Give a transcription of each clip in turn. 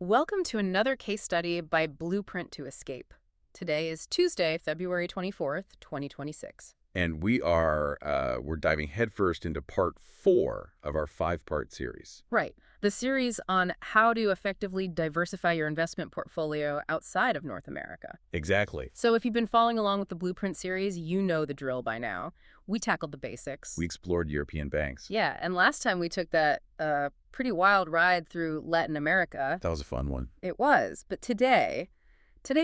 Welcome to another case study by Blueprint to Escape. Today is Tuesday, February 24th, 2026. And we're diving headfirst into part 4 of our 5-part series. Right. The series on how to effectively diversify your investment portfolio outside of North America. Exactly. So if you've been following along with the Blueprint series, you know the drill by now. We tackled the basics. We explored European banks. Yeah, and last time we took that pretty wild ride through Latin America. That was a fun one. It was. But today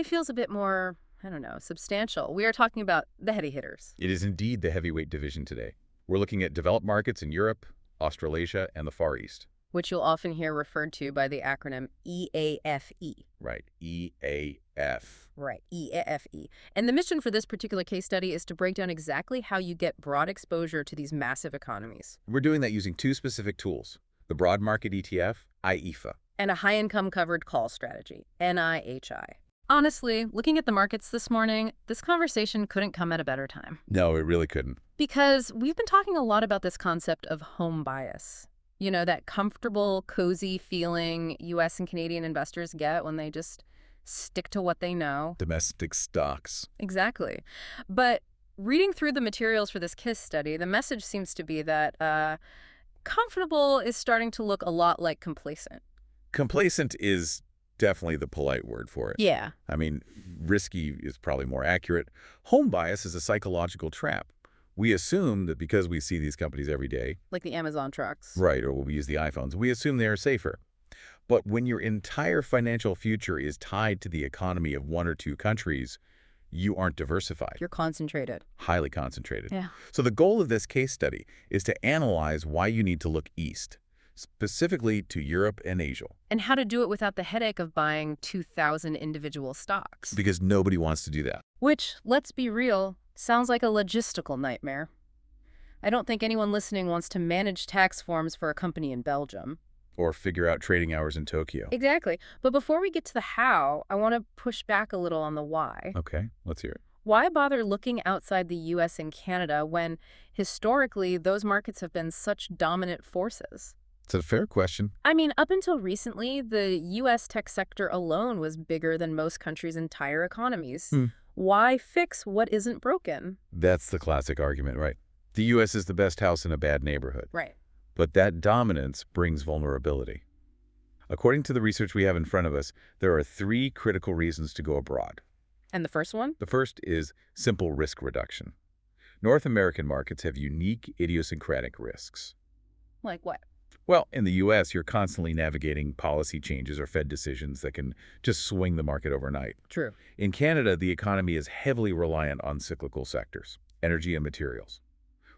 feels a bit more, I don't know, substantial. We are talking about the heavy hitters. It is indeed the heavyweight division today. We're looking at developed markets in Europe, Australasia, and the Far East. Which you'll often hear referred to by the acronym EAFE. Right, EAF. Right, EAFE. And the mission for this particular case study is to break down exactly how you get broad exposure to these massive economies. We're doing that using 2 specific tools, the broad market ETF, IEFA. And a high-income covered call strategy, NIHI. Honestly, looking at the markets this morning, this conversation couldn't come at a better time. No, it really couldn't. Because we've been talking a lot about this concept of home bias. You know, that comfortable, cozy feeling U.S. and Canadian investors get when they just stick to what they know. Domestic stocks. Exactly. But reading through the materials for this case study, the message seems to be that comfortable is starting to look a lot like complacent. Complacent is definitely the polite word for it. Yeah. I mean, risky is probably more accurate. Home bias is a psychological trap. We assume that because we see these companies every day, Like the Amazon trucks. right, or we use the iPhones, we assume they are safer. But when your entire financial future is tied to the economy of 1 or 2 countries, you aren't diversified. You're concentrated. Highly concentrated. Yeah. So the goal of this case study is to analyze why you need to look east, specifically to Europe and Asia. And how to do it without the headache of buying 2,000 individual stocks. Because nobody wants to do that. Which, let's be real, sounds like a logistical nightmare. I don't think anyone listening wants to manage tax forms for a company in Belgium. Or figure out trading hours in Tokyo. Exactly. But before we get to the how, I want to push back a little on the why. Okay, let's hear it. Why bother looking outside the U.S. and Canada when, historically, those markets have been such dominant forces? It's a fair question. I mean, up until recently, the U.S. tech sector alone was bigger than most countries' entire economies. Why fix what isn't broken? That's the classic argument, right? The U.S. is the best house in a bad neighborhood. Right. But that dominance brings vulnerability. According to the research we have in front of us, there are 3 critical reasons to go abroad. And the first one? The first is simple risk reduction. North American markets have unique idiosyncratic risks. Like what? Well, in the U.S., you're constantly navigating policy changes or Fed decisions that can just swing the market overnight. True. In Canada, the economy is heavily reliant on cyclical sectors, energy and materials.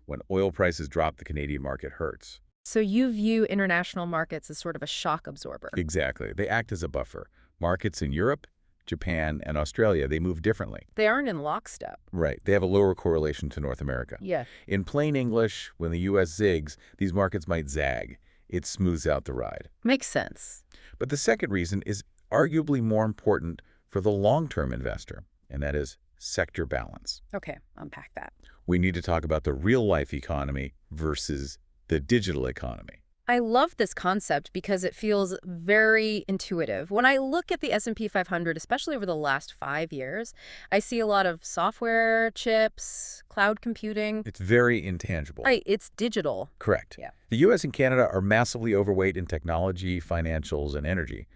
When oil prices drop, the Canadian market hurts. So you view international markets as sort of a shock absorber. Exactly. They act as a buffer. Markets in Europe, Japan, and Australia, they move differently. They aren't in lockstep. Right. They have a lower correlation to North America. Yeah. In plain English, when the U.S. zigs, these markets might zag. It smooths out the ride. Makes sense. But the second reason is arguably more important for the long-term investor, and that is sector balance. Okay, unpack that. We need to talk about the real-life economy versus the digital economy. I love this concept because it feels very intuitive. When I look at the S&P 500, especially over the last 5 years, I see a lot of software, chips, cloud computing. It's very intangible. Right, it's digital. Correct. Yeah. The U.S. and Canada are massively overweight in technology, financials, and energy,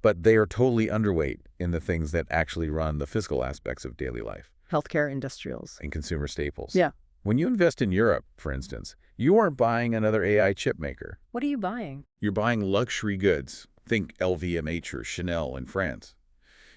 but they are totally underweight in the things that actually run the physical aspects of daily life. Healthcare, industrials. And consumer staples. Yeah. When you invest in Europe, for instance, you aren't buying another AI chip maker. What are you buying? You're buying luxury goods. Think LVMH or Chanel in France.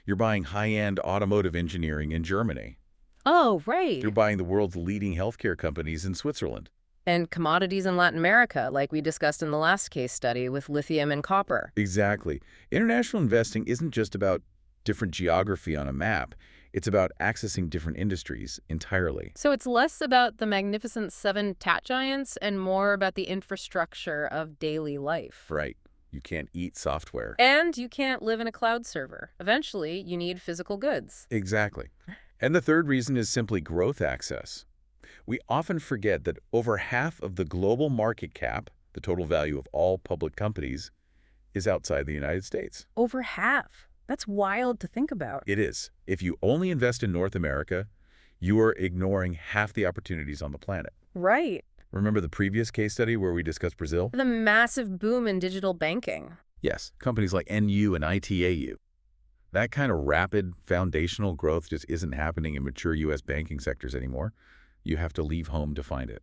You're buying high-end automotive engineering in Germany. Oh, right. You're buying the world's leading healthcare companies in Switzerland. And commodities in Latin America, like we discussed in the last case study with lithium and copper. Exactly. International investing isn't just about different geography on a map. It's about accessing different industries entirely. So it's less about the magnificent 7 tech giants and more about the infrastructure of daily life. Right. You can't eat software. And you can't live in a cloud server. Eventually, you need physical goods. Exactly. And the third reason is simply growth access. We often forget that over half of the global market cap, the total value of all public companies, is outside the United States. Over half. That's wild to think about. It is. If you only invest in North America, you are ignoring half the opportunities on the planet. Right. Remember the previous case study where we discussed Brazil? The massive boom in digital banking. Yes, companies like NU and ITAU. That kind of rapid foundational growth just isn't happening in mature U.S. banking sectors anymore. You have to leave home to find it.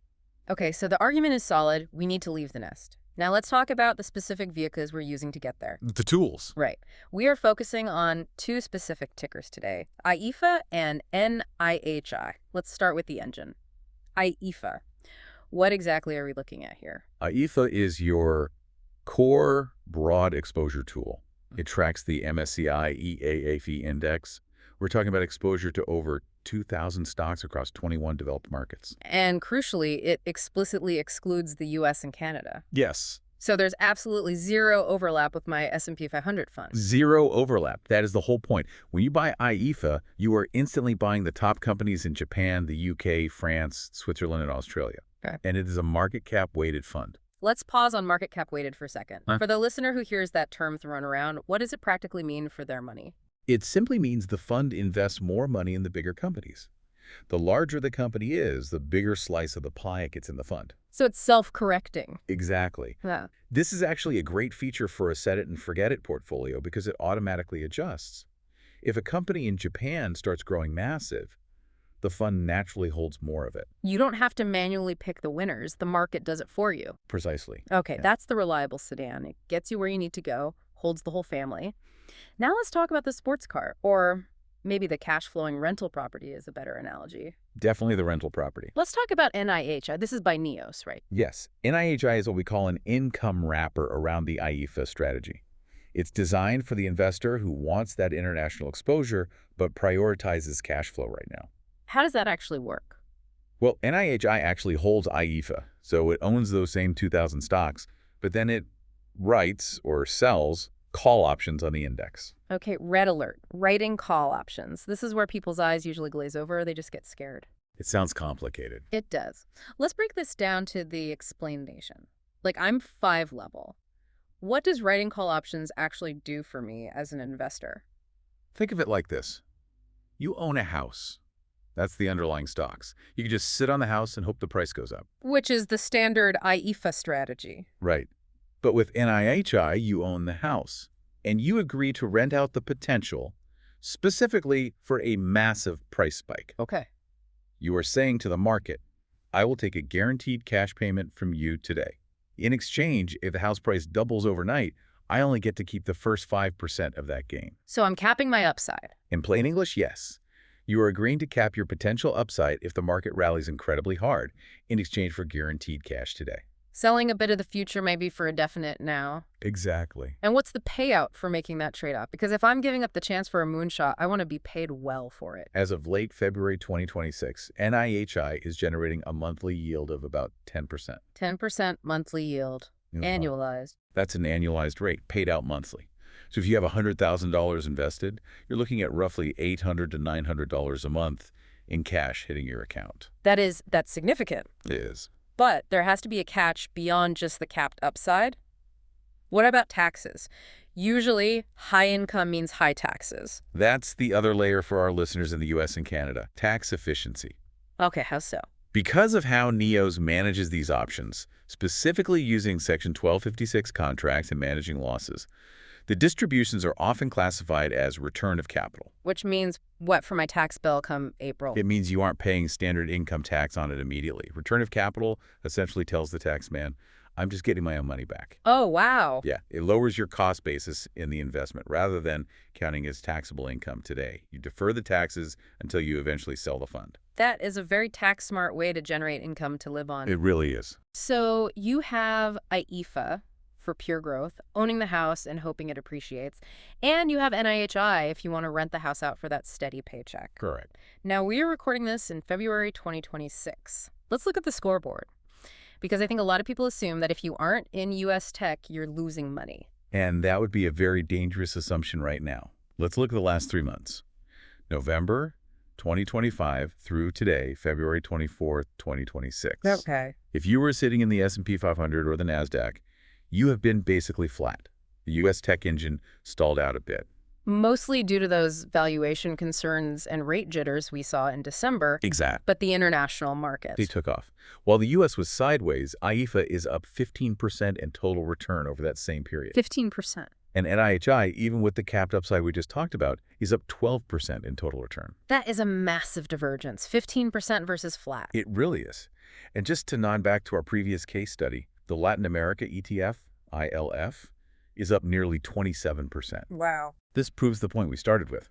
Okay, so the argument is solid. We need to leave the nest. Now let's talk about the specific vehicles we're using to get there. The tools. Right. We are focusing on two specific tickers today, IEFA and NIHI. Let's start with the engine. IEFA. What exactly are we looking at here? IEFA is your core broad exposure tool. It tracks the MSCI EAFE index. We're talking about exposure to over 2,000 stocks across 21 developed markets. And crucially, it explicitly excludes the US and Canada. Yes. So there's absolutely zero overlap with my S&P 500 fund. Zero overlap. That is the whole point. When you buy IEFA, you are instantly buying the top companies in Japan, the UK, France, Switzerland, and Australia. Okay. And it is a market cap weighted fund. Let's pause on market cap weighted for a second. Huh? For the listener who hears that term thrown around, what does it practically mean for their money? It simply means the fund invests more money in the bigger companies. The larger the company is, the bigger slice of the pie it gets in the fund. So it's self-correcting. Exactly. Yeah. This is actually a great feature for a set-it-and-forget-it portfolio because it automatically adjusts. If a company in Japan starts growing massive, the fund naturally holds more of it. You don't have to manually pick the winners. The market does it for you. Precisely. Okay, Yeah. that's the reliable sedan. It gets you where you need to go, holds the whole family. Now let's talk about the sports car, or maybe the cash-flowing rental property is a better analogy. Definitely the rental property. Let's talk about NIHI. This is by NEOS, right? Yes, NIHI is what we call an income wrapper around the IEFA strategy. It's designed for the investor who wants that international exposure but prioritizes cash flow right now. How does that actually work? Well, NIHI actually holds IEFA, so it owns those same 2,000 stocks, but then it writes or sells call options on the index. Okay, red alert. Writing call options. This is where people's eyes usually glaze over. They just get scared. It sounds complicated. It does. Let's break this down to the explanation. Like, I'm 5 level. What does writing call options actually do for me as an investor? Think of it like this. You own a house. That's the underlying stocks. You can just sit on the house and hope the price goes up. Which is the standard IEFA strategy. Right. But with NIHI, you own the house, and you agree to rent out the potential specifically for a massive price spike. Okay. You are saying to the market, I will take a guaranteed cash payment from you today. In exchange, if the house price doubles overnight, I only get to keep the first 5% of that gain. So I'm capping my upside. In plain English, yes. You are agreeing to cap your potential upside if the market rallies incredibly hard in exchange for guaranteed cash today. Selling a bit of the future maybe for a definite now. Exactly. And what's the payout for making that trade-off? Because if I'm giving up the chance for a moonshot, I want to be paid well for it. As of late February 2026, NIHI is generating a monthly yield of about 10%. 10% monthly yield, annualized. That's an annualized rate, paid out monthly. So if you have $100,000 invested, you're looking at roughly $800 to $900 a month in cash hitting your account. That's significant. It is. But there has to be a catch beyond just the capped upside. What about taxes? Usually, high income means high taxes. That's the other layer for our listeners in the US and Canada, tax efficiency. Okay, how so? Because of how NEOS manages these options, specifically using Section 1256 contracts and managing losses, the distributions are often classified as return of capital. Which means what for my tax bill come April? It means you aren't paying standard income tax on it immediately. Return of capital essentially tells the tax man, I'm just getting my own money back. Oh, wow. Yeah, it lowers your cost basis in the investment rather than counting as taxable income today. You defer the taxes until you eventually sell the fund. That is a very tax-smart way to generate income to live on. It really is. So you have IEFA for pure growth, owning the house and hoping it appreciates, and you have NIHI if you want to rent the house out for that steady paycheck. Correct. Now, we are recording this in February 2026. Let's look at the scoreboard, because I think a lot of people assume that if you aren't in U.S. tech, you're losing money. And that would be a very dangerous assumption right now. Let's look at the last 3 months. November 2025 through today, February 24th, 2026. Okay. If you were sitting in the S&P 500 or the NASDAQ, you have been basically flat. The U.S. tech engine stalled out a bit. Mostly due to those valuation concerns and rate jitters we saw in December, Exact. but the international They market. took off. While the U.S. was sideways, IEFA is up 15% in total return over that same period. 15%. And NIHI, even with the capped upside we just talked about, is up 12% in total return. That is a massive divergence, 15% versus flat. It really is. And just to nod back to our previous case study, the Latin America ETF, ILF, is up nearly 27%. Wow. This proves the point we started with.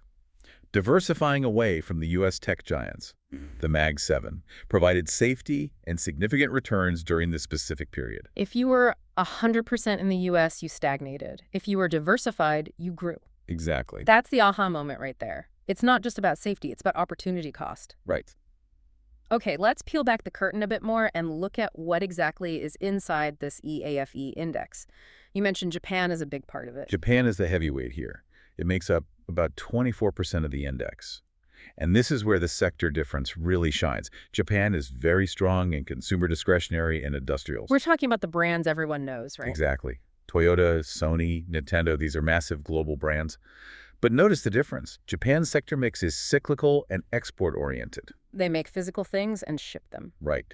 Diversifying away from the U.S. tech giants, the Mag 7, provided safety and significant returns during this specific period. If you were 100% in the U.S., you stagnated. If you were diversified, you grew. Exactly. That's the aha moment right there. It's not just about safety, it's about opportunity cost. Right. Okay, let's peel back the curtain a bit more and look at what exactly is inside this EAFE index. You mentioned Japan is a big part of it. Japan is the heavyweight here. It makes up about 24% of the index. And this is where the sector difference really shines. Japan is very strong in consumer discretionary and industrials. We're talking about the brands everyone knows, right? Exactly. Toyota, Sony, Nintendo, these are massive global brands. But notice the difference. Japan's sector mix is cyclical and export-oriented. They make physical things and ship them. Right.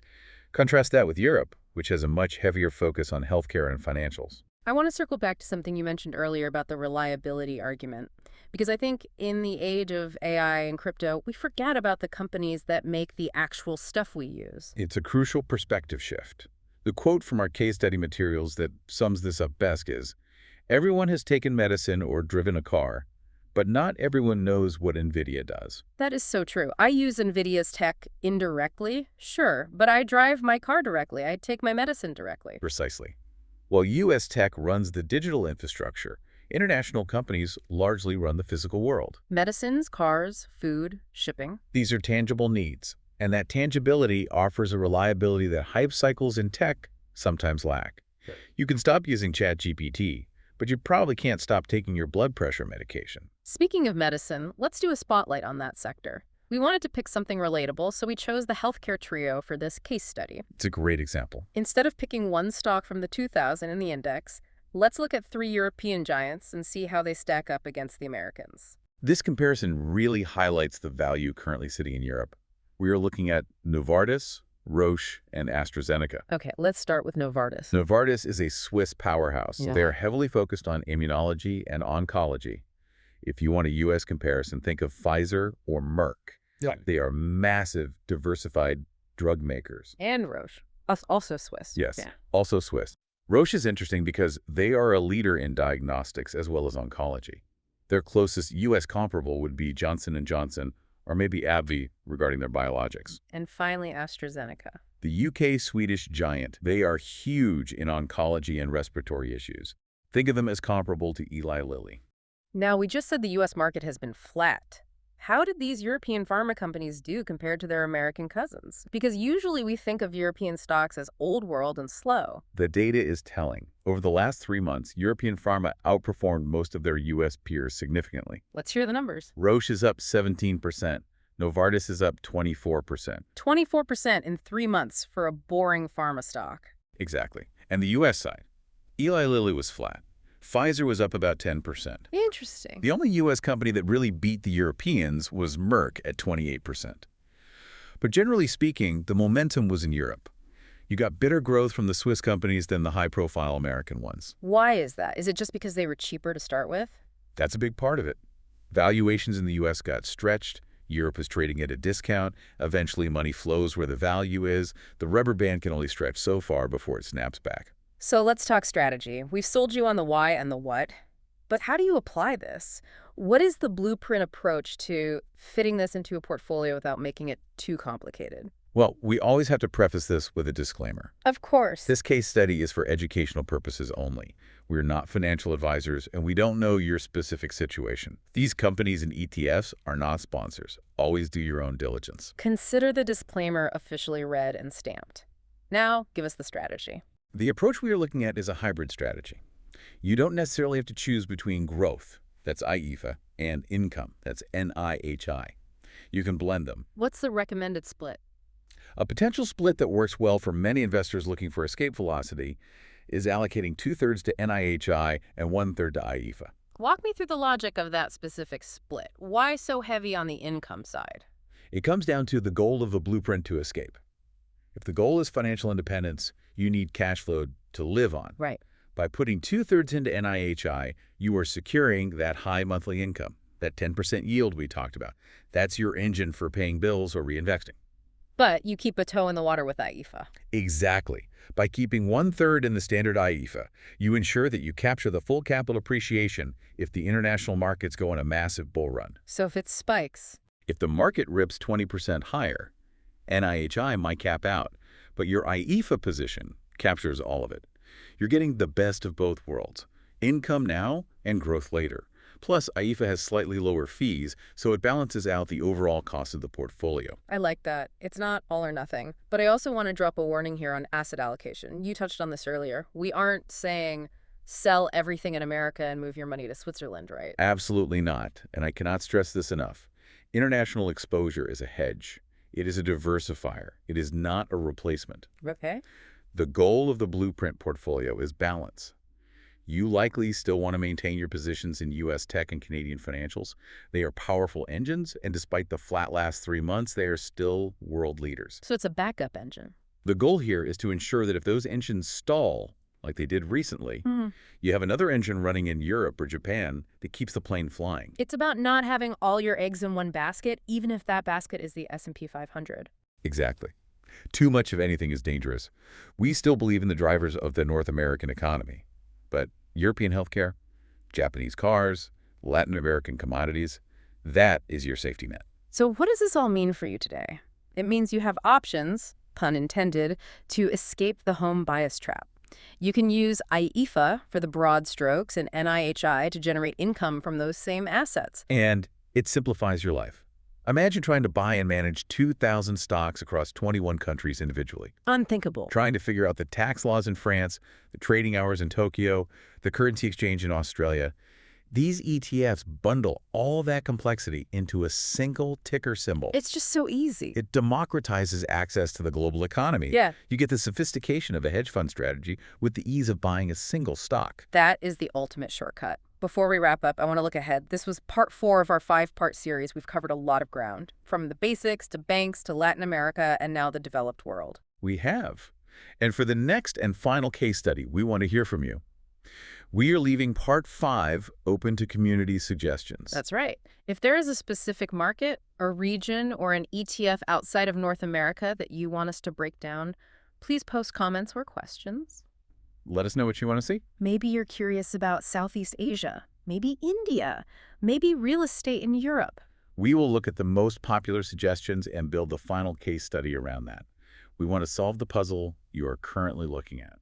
Contrast that with Europe, which has a much heavier focus on healthcare and financials. I want to circle back to something you mentioned earlier about the reliability argument, because I think in the age of AI and crypto, we forget about the companies that make the actual stuff we use. It's a crucial perspective shift. The quote from our case study materials that sums this up best is, "Everyone has taken medicine or driven a car, but not everyone knows what NVIDIA does." That is so true. I use NVIDIA's tech indirectly, sure, but I drive my car directly. I take my medicine directly. Precisely. While U.S. tech runs the digital infrastructure, international companies largely run the physical world. Medicines, cars, food, shipping. These are tangible needs, and that tangibility offers a reliability that hype cycles in tech sometimes lack. Right. You can stop using ChatGPT, but you probably can't stop taking your blood pressure medication. Speaking of medicine, let's do a spotlight on that sector. We wanted to pick something relatable, so we chose the healthcare trio for this case study. It's a great example. Instead of picking one stock from the 2000 in the index, let's look at 3 European giants and see how they stack up against the Americans. This comparison really highlights the value currently sitting in Europe. We are looking at Novartis, Roche, and AstraZeneca. Okay, let's start with Novartis. Novartis is a Swiss powerhouse. Yeah. They are heavily focused on immunology and oncology. If you want a U.S. comparison, think of Pfizer or Merck. Yeah. They are massive, diversified drug makers. And Roche, also Swiss. Yes, Yeah. also Swiss. Roche is interesting because they are a leader in diagnostics as well as oncology. Their closest U.S. comparable would be Johnson & Johnson or maybe AbbVie regarding their biologics. And finally, AstraZeneca. The UK-Swedish giant, they are huge in oncology and respiratory issues. Think of them as comparable to Eli Lilly. Now, we just said the U.S. market has been flat. How did these European pharma companies do compared to their American cousins? Because usually we think of European stocks as old world and slow. The data is telling. Over the last 3 months, European pharma outperformed most of their U.S. peers significantly. Let's hear the numbers. Roche is up 17%. Novartis is up 24%. 24% in 3 months for a boring pharma stock. Exactly. And the U.S. side, Eli Lilly was flat. Pfizer was up about 10%. Interesting. The only U.S. company that really beat the Europeans was Merck at 28%. But generally speaking, the momentum was in Europe. You got better growth from the Swiss companies than the high-profile American ones. Why is that? Is it just because they were cheaper to start with? That's a big part of it. Valuations in the U.S. got stretched. Europe is trading at a discount. Eventually, money flows where the value is. The rubber band can only stretch so far before it snaps back. So let's talk strategy. We've sold you on the why and the what, but how do you apply this? What is the blueprint approach to fitting this into a portfolio without making it too complicated? Well, we always have to preface this with a disclaimer. Of course. This case study is for educational purposes only. We're not financial advisors, and we don't know your specific situation. These companies and ETFs are not sponsors. Always do your own diligence. Consider the disclaimer officially read and stamped. Now, give us the strategy. The approach we are looking at is a hybrid strategy. You don't necessarily have to choose between growth, that's IEFA, and income, that's NIHI. You can blend them. What's the recommended split? A potential split that works well for many investors looking for escape velocity is allocating two-thirds to NIHI and one-third to IEFA. Walk me through the logic of that specific split. Why so heavy on the income side? It comes down to the goal of the blueprint to escape. If the goal is financial independence, you need cash flow to live on. Right. By putting two-thirds into NIHI, you are securing that high monthly income, that 10% yield we talked about. That's your engine for paying bills or reinvesting. But you keep a toe in the water with IEFA. Exactly. By keeping one-third in the standard IEFA, you ensure that you capture the full capital appreciation if the international markets go on a massive bull run. So if it spikes, If the market rips 20% higher, NIHI might cap out, but your IEFA position captures all of it. You're getting the best of both worlds, income now and growth later. Plus, IEFA has slightly lower fees, so it balances out the overall cost of the portfolio. I like that. It's not all or nothing. But I also want to drop a warning here on asset allocation. You touched on this earlier. We aren't saying sell everything in America and move your money to Switzerland, right? Absolutely not, and I cannot stress this enough. International exposure is a hedge. It is a diversifier. It is not a replacement. Okay. The goal of the blueprint portfolio is balance. You likely still want to maintain your positions in U.S. tech and Canadian financials. They are powerful engines, and despite the flat last 3 months, they are still world leaders. So it's a backup engine. The goal here is to ensure that if those engines stall, like they did recently, you have another engine running in Europe or Japan that keeps the plane flying. It's about not having all your eggs in one basket, even if that basket is the S&P 500. Exactly. Too much of anything is dangerous. We still believe in the drivers of the North American economy. But European healthcare, Japanese cars, Latin American commodities, that is your safety net. So what does this all mean for you today? It means you have options, pun intended, to escape the home bias trap. You can use IEFA for the broad strokes and NIHI to generate income from those same assets. And it simplifies your life. Imagine trying to buy and manage 2,000 stocks across 21 countries individually. Unthinkable. Trying to figure out the tax laws in France, the trading hours in Tokyo, the currency exchange in Australia. These ETFs bundle all that complexity into a single ticker symbol. It's just so easy. It democratizes access to the global economy. Yeah. You get the sophistication of a hedge fund strategy with the ease of buying a single stock. That is the ultimate shortcut. Before we wrap up, I want to look ahead. This was part 4 of our 5-part series. We've covered a lot of ground, from the basics to banks to Latin America and now the developed world. We have. And for the next and final case study, we want to hear from you. We are leaving part 5 open to community suggestions. That's right. If there is a specific market or region or an ETF outside of North America that you want us to break down, please post comments or questions. Let us know what you want to see. Maybe you're curious about Southeast Asia, maybe India, maybe real estate in Europe. We will look at the most popular suggestions and build the final case study around that. We want to solve the puzzle you are currently looking at.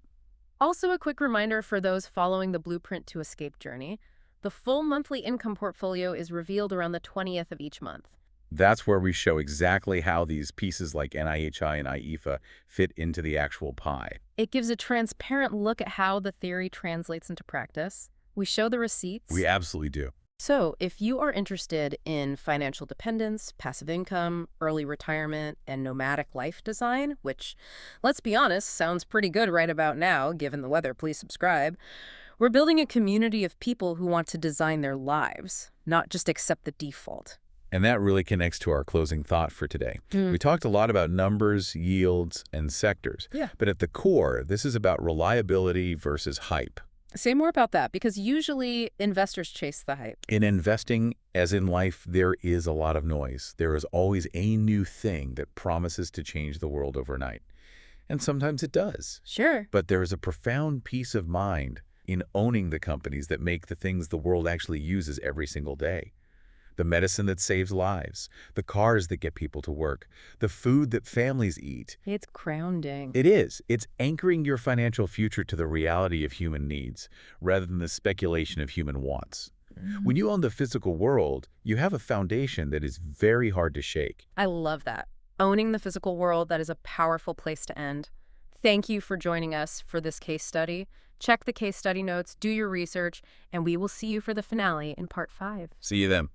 Also, a quick reminder for those following the Blueprint to Escape journey, the full monthly income portfolio is revealed around the 20th of each month. That's where we show exactly how these pieces like NIHI and IEFA fit into the actual pie. It gives a transparent look at how the theory translates into practice. We show the receipts. We absolutely do. So, if you are interested in financial dependence, passive income, early retirement, and nomadic life design, which, let's be honest, sounds pretty good right about now, given the weather, please subscribe. We're building a community of people who want to design their lives, not just accept the default. And that really connects to our closing thought for today. We talked a lot about numbers, yields, and sectors. Yeah. But at the core, this is about reliability versus hype. Say more about that, because usually investors chase the hype. In investing, as in life, there is a lot of noise. There is always a new thing that promises to change the world overnight. And sometimes it does. Sure. But there is a profound peace of mind in owning the companies that make the things the world actually uses every single day. The medicine that saves lives, the cars that get people to work, the food that families eat. It's grounding. It is. It's anchoring your financial future to the reality of human needs rather than the speculation of human wants. When you own the physical world, you have a foundation that is very hard to shake. I love that. Owning the physical world, that is a powerful place to end. Thank you for joining us for this case study. Check the case study notes, do your research, and we will see you for the finale in part 5. See you then.